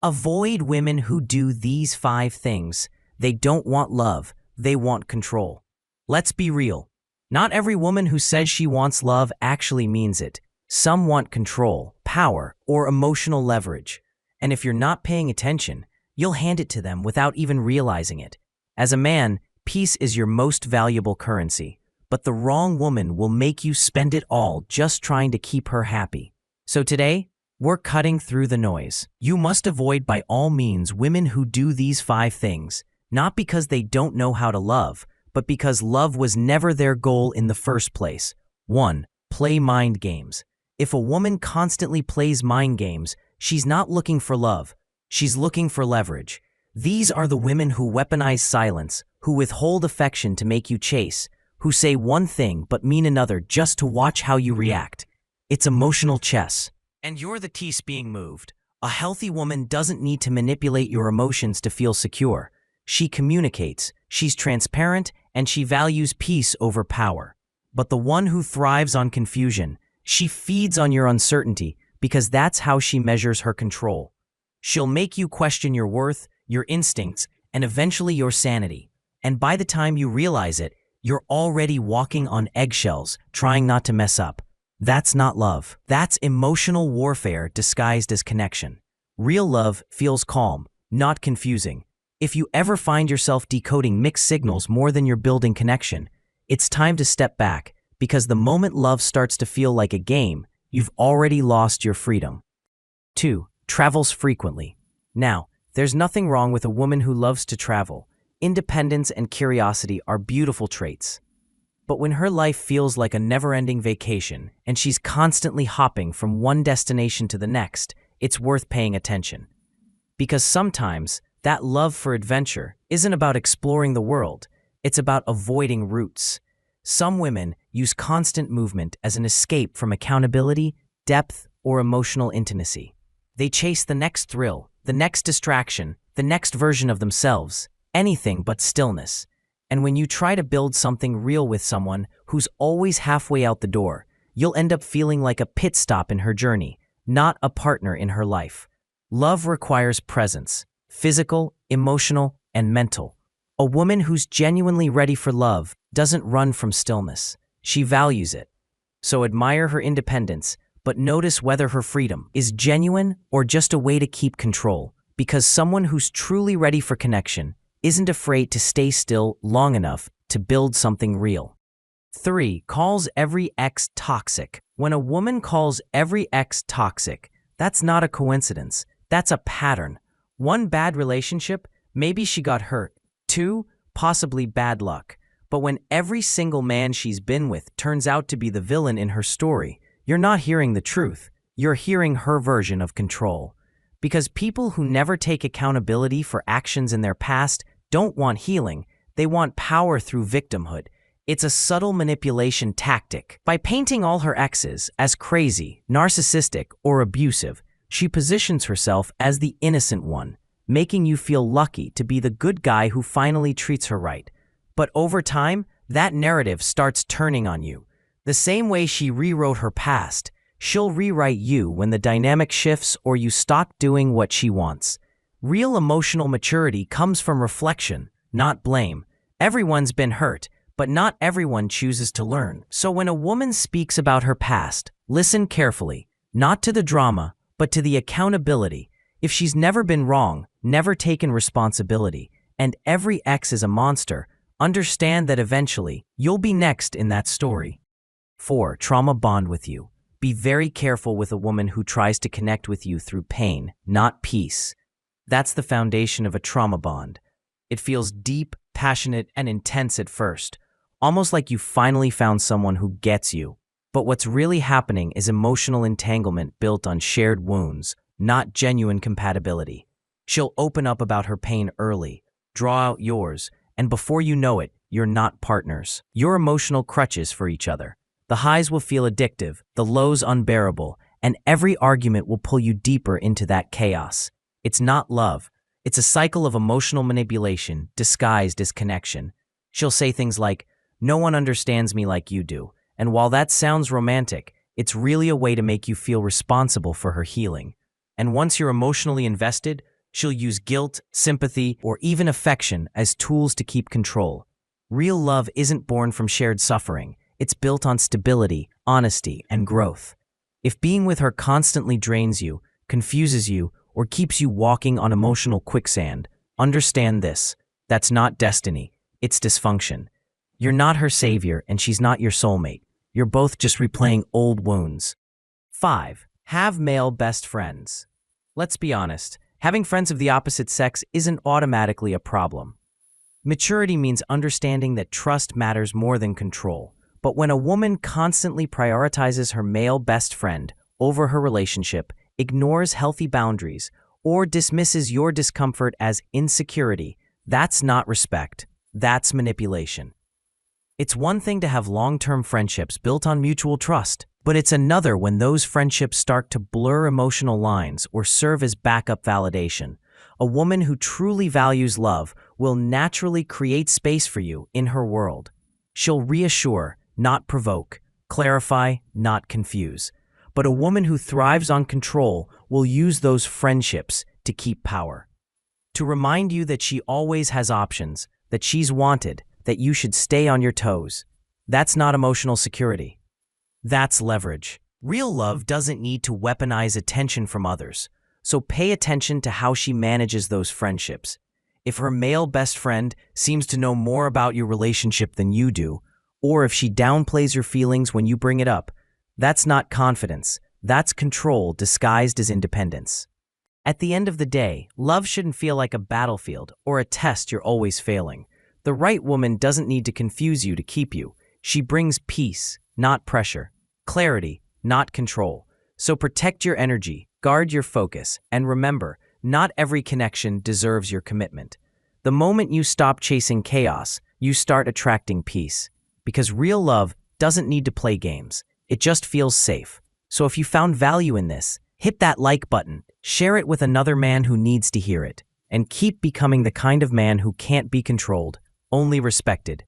Avoid women who do these 5 things. They don't want love, they want control. Let's be real. Not every woman who says she wants love actually means it. Some want control, power, or emotional leverage. And if you're not paying attention, you'll hand it to them without even realizing it. As a man, peace is your most valuable currency, but the wrong woman will make you spend it all just trying to keep her happy. So today, we're cutting through the noise. You must avoid by all means women who do these 5 things, not because they don't know how to love, but because love was never their goal in the first place. 1. Play mind games. If a woman constantly plays mind games, she's not looking for love. She's looking for leverage. These are the women who weaponize silence, who withhold affection to make you chase, who say one thing but mean another just to watch how you react. It's emotional chess. And you're the piece being moved. A healthy woman doesn't need to manipulate your emotions to feel secure. She communicates, she's transparent, and she values peace over power. But the one who thrives on confusion, she feeds on your uncertainty because that's how she measures her control. She'll make you question your worth, your instincts, and eventually your sanity. And by the time you realize it, you're already walking on eggshells, trying not to mess up. That's not love. That's emotional warfare disguised as connection. Real love feels calm, not confusing. If you ever find yourself decoding mixed signals more than you're building connection, it's time to step back, because the moment love starts to feel like a game, you've already lost your freedom. 2. Travels frequently. Now, there's nothing wrong with a woman who loves to travel. Independence and curiosity are beautiful traits. But when her life feels like a never-ending vacation and she's constantly hopping from one destination to the next, it's worth paying attention. Because sometimes that love for adventure isn't about exploring the world, it's about avoiding roots. Some women use constant movement as an escape from accountability, depth, or emotional intimacy. They chase the next thrill, the next distraction, the next version of themselves, anything but stillness. And when you try to build something real with someone who's always halfway out the door, you'll end up feeling like a pit stop in her journey, not a partner in her life. Love requires presence, physical, emotional, and mental. A woman who's genuinely ready for love doesn't run from stillness. She values it. So admire her independence, but notice whether her freedom is genuine or just a way to keep control, because someone who's truly ready for connection isn't afraid to stay still long enough to build something real. 3. Calls every ex toxic. When a woman calls every ex toxic, that's not a coincidence. That's a pattern. 1 bad relationship, maybe she got hurt. 2, possibly bad luck. But when every single man she's been with turns out to be the villain in her story, you're not hearing the truth. You're hearing her version of control. Because people who never take accountability for actions in their past don't want healing, they want power through victimhood. It's a subtle manipulation tactic. By painting all her exes as crazy, narcissistic, or abusive, she positions herself as the innocent one, making you feel lucky to be the good guy who finally treats her right. But over time, that narrative starts turning on you. The same way she rewrote her past, she'll rewrite you when the dynamic shifts or you stop doing what she wants. Real emotional maturity comes from reflection, not blame. Everyone's been hurt, but not everyone chooses to learn. So when a woman speaks about her past, listen carefully, not to the drama, but to the accountability. If she's never been wrong, never taken responsibility, and every ex is a monster, understand that eventually you'll be next in that story. 4. Trauma bond with you. Be very careful with a woman who tries to connect with you through pain, not peace. That's the foundation of a trauma bond. It feels deep, passionate, and intense at first, almost like you finally found someone who gets you. But what's really happening is emotional entanglement built on shared wounds, not genuine compatibility. She'll open up about her pain early, draw out yours, and before you know it, you're not partners. You're emotional crutches for each other. The highs will feel addictive, the lows unbearable, and every argument will pull you deeper into that chaos. It's not love. It's a cycle of emotional manipulation disguised as connection. She'll say things like, "No one understands me like you do." And while that sounds romantic, it's really a way to make you feel responsible for her healing. And once you're emotionally invested, She'll use guilt, sympathy, or even affection as tools to keep control. Real love isn't born from shared suffering. It's built on stability, honesty, and growth. If being with her constantly drains you, confuses you, or keeps you walking on emotional quicksand, understand this: that's not destiny, it's dysfunction. You're not her savior, and she's not your soulmate. You're both just replaying old wounds. 5. Have male best friends. Let's be honest, having friends of the opposite sex isn't automatically a problem. Maturity means understanding that trust matters more than control. But when a woman constantly prioritizes her male best friend over her relationship, ignores healthy boundaries, or dismisses your discomfort as insecurity, that's not respect. That's manipulation. It's one thing to have long-term friendships built on mutual trust, but it's another when those friendships start to blur emotional lines or serve as backup validation. A woman who truly values love will naturally create space for you in her world. She'll reassure, not provoke, clarify, not confuse. But a woman who thrives on control will use those friendships to keep power. To remind you that she always has options, that she's wanted, that you should stay on your toes. That's not emotional security. That's leverage. Real love doesn't need to weaponize attention from others, so pay attention to how she manages those friendships. If her male best friend seems to know more about your relationship than you do, or if she downplays your feelings when you bring it up, that's not confidence. That's control disguised as independence. At the end of the day, love shouldn't feel like a battlefield or a test you're always failing. The right woman doesn't need to confuse you to keep you. She brings peace, not pressure, clarity, not control. So protect your energy, guard your focus, and remember, not every connection deserves your commitment. The moment you stop chasing chaos, you start attracting peace. Because real love doesn't need to play games. It just feels safe. So if you found value in this, hit that like button, share it with another man who needs to hear it, and keep becoming the kind of man who can't be controlled, only respected.